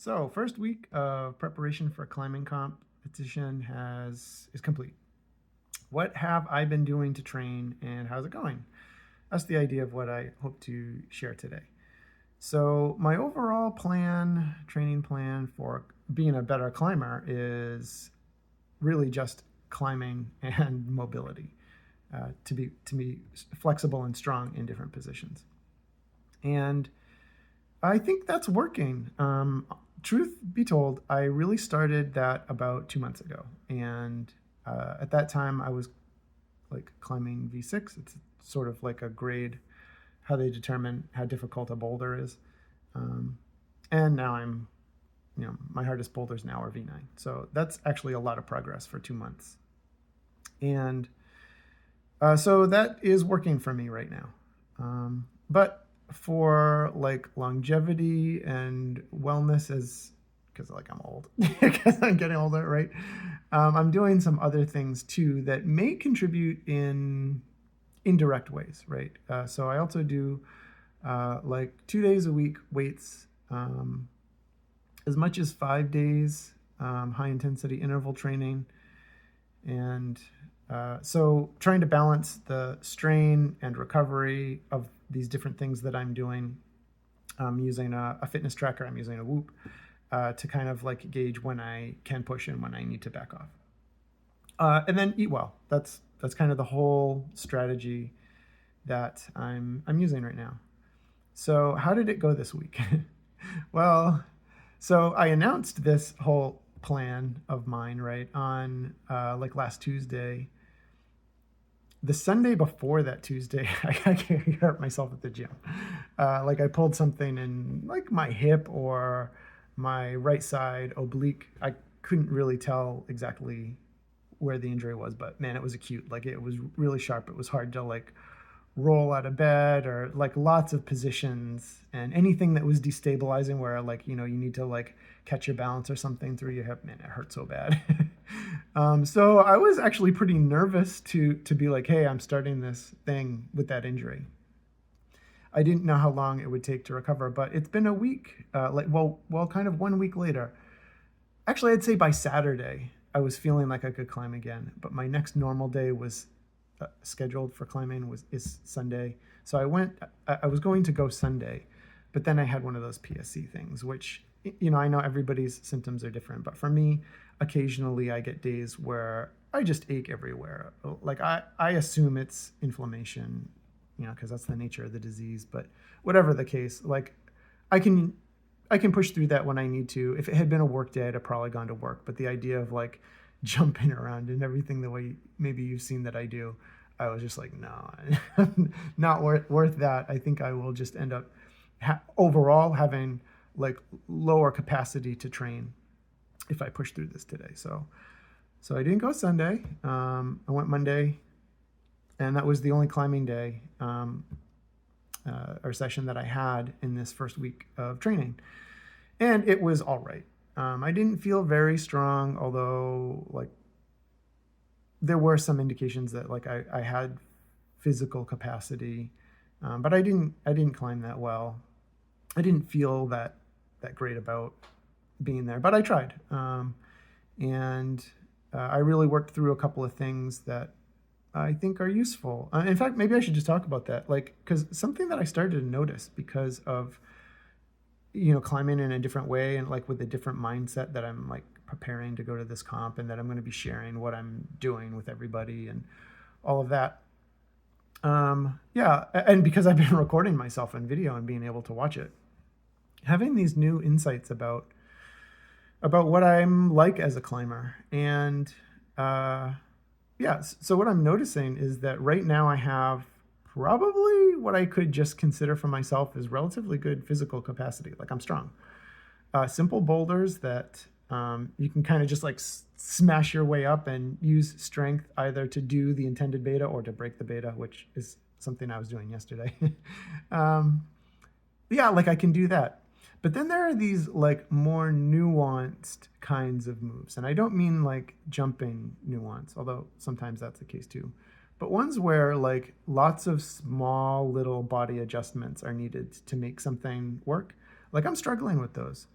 So, first week of preparation for climbing competition is complete. What have I been doing to train and how's it going? That's the idea of what I hope to share today. So, my overall training plan for being a better climber is really just climbing and mobility, to be flexible and strong in different positions. And I think that's working. Truth be told, I really started that about 2 months ago. And at that time, I was like climbing V6. It's sort of like a grade, how they determine how difficult a boulder is. Um, and now my hardest boulders now are V9. So that's actually a lot of progress for 2 months. And so that is working for me right now. But for like longevity and wellness, as because like I'm old, because I'm getting older, right? I'm doing some other things too that may contribute in indirect ways, right? So I also do like 2 days a week weights, as much as 5 days high intensity interval training, and so trying to balance the strain and recovery of these different things that I'm doing. I'm using a fitness tracker. I'm using a Whoop to kind of like gauge when I can push and when I need to back off. And then eat well. That's kind of the whole strategy that I'm using right now. So how did it go this week? Well, so I announced this whole plan of mine right on like last Tuesday. The Sunday before that Tuesday, I hurt myself at the gym. Like I pulled something in like my hip or my right side oblique. I couldn't really tell exactly where the injury was, but man, it was acute. Like it was really sharp. It was hard to like roll out of bed, or like lots of positions and anything that was destabilizing where like you need to like catch your balance or something through your hip. Man, it hurt so bad. So I was actually pretty nervous to be like, hey, I'm starting this thing with that injury. I didn't know how long it would take to recover, but it's been a week. Kind of 1 week later. Actually, I'd say by Saturday I was feeling like I could climb again, but my next normal day was scheduled for climbing is Sunday. So I was going to go Sunday, but then I had one of those PSC things, which, I know everybody's symptoms are different, but for me, occasionally I get days where I just ache everywhere. Like I assume it's inflammation, because that's the nature of the disease, but whatever the case, like I can push through that when I need to. If it had been a work day, I'd have probably gone to work. But the idea of like jumping around and everything the way maybe you've seen that I do, I was just like, no, not worth that. I think I will just end up overall having like lower capacity to train if I push through this today. So I didn't go Sunday. I went Monday, and that was the only climbing day or session that I had in this first week of training. And it was all right. I didn't feel very strong, although like there were some indications that like I had physical capacity, but I didn't climb that well. I didn't feel that great about being there, but I tried. And I really worked through a couple of things that I think are useful. In fact, maybe I should just talk about that, like, because something that I started to notice because of climbing in a different way and like with a different mindset that I'm like preparing to go to this comp, and that I'm going to be sharing what I'm doing with everybody and all of that. Yeah, and because I've been recording myself on video and being able to watch it, having these new insights about what I'm like as a climber. And yeah, so what I'm noticing is that right now I have probably what I could just consider for myself is relatively good physical capacity. Like I'm strong. Simple boulders that you can kind of just like smash your way up and use strength either to do the intended beta or to break the beta, which is something I was doing yesterday. Yeah, like I can do that. But then there are these like more nuanced kinds of moves. And I don't mean like jumping nuance, although sometimes that's the case too. But ones where like lots of small little body adjustments are needed to make something work. Like I'm struggling with those.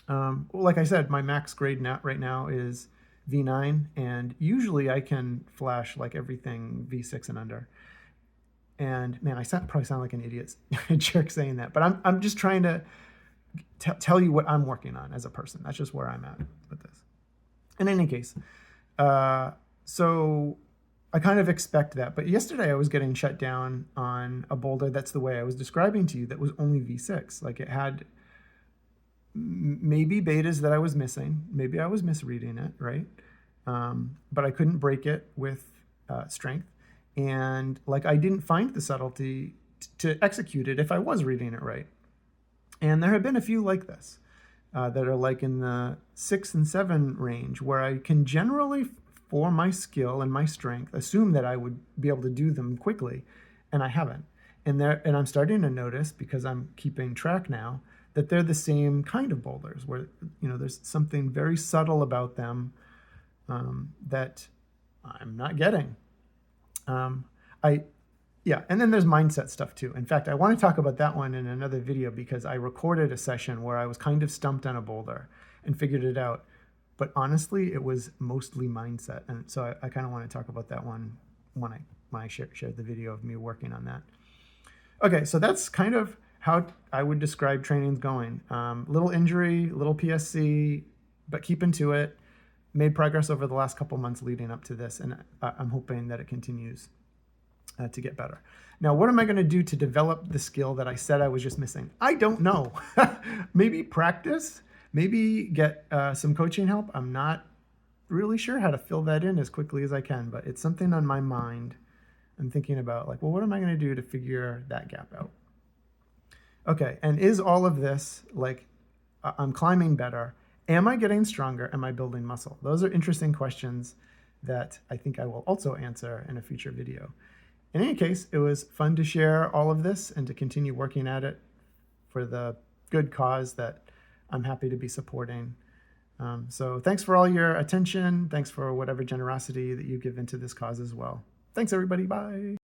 Well, like I said, my max grade now, right now is V9, and usually I can flash like everything V6 and under. And man, probably sound like an idiot jerk saying that, but I'm just trying to tell you what I'm working on as a person. That's just where I'm at with this. In any case, so I kind of expect that. But yesterday I was getting shut down on a boulder that's the way I was describing to you, that was only V6. Like, it had maybe betas that I was missing. Maybe I was misreading it, right? But I couldn't break it with strength. And like, I didn't find the subtlety to execute it if I was reading it right. And there have been a few like this that are like in the 6 and 7 range, where I can generally, for my skill and my strength, assume that I would be able to do them quickly, and I haven't. And I'm starting to notice, because I'm keeping track now, that they're the same kind of boulders, where there's something very subtle about them that I'm not getting. Yeah, and then there's mindset stuff too. In fact, I want to talk about that one in another video, because I recorded a session where I was kind of stumped on a boulder and figured it out. But honestly, it was mostly mindset. And so I kind of want to talk about that one when I shared the video of me working on that. Okay, so that's kind of how I would describe training's going. Little injury, little PSC, but keeping to it. Made progress over the last couple months leading up to this, and I'm hoping that it continues to get better. Now, what am I going to do to develop the skill that I said I was just missing? I don't know. Maybe practice, maybe get some coaching help. I'm not really sure how to fill that in as quickly as I can, but it's something on my mind. I'm thinking about, like, well, what am I going to do to figure that gap out? Okay, and is all of this, like, I'm climbing better? Am I getting stronger? Am I building muscle? Those are interesting questions that I think I will also answer in a future video. In any case, it was fun to share all of this and to continue working at it for the good cause that I'm happy to be supporting. So thanks for all your attention. Thanks for whatever generosity that you give into this cause as well. Thanks, everybody. Bye.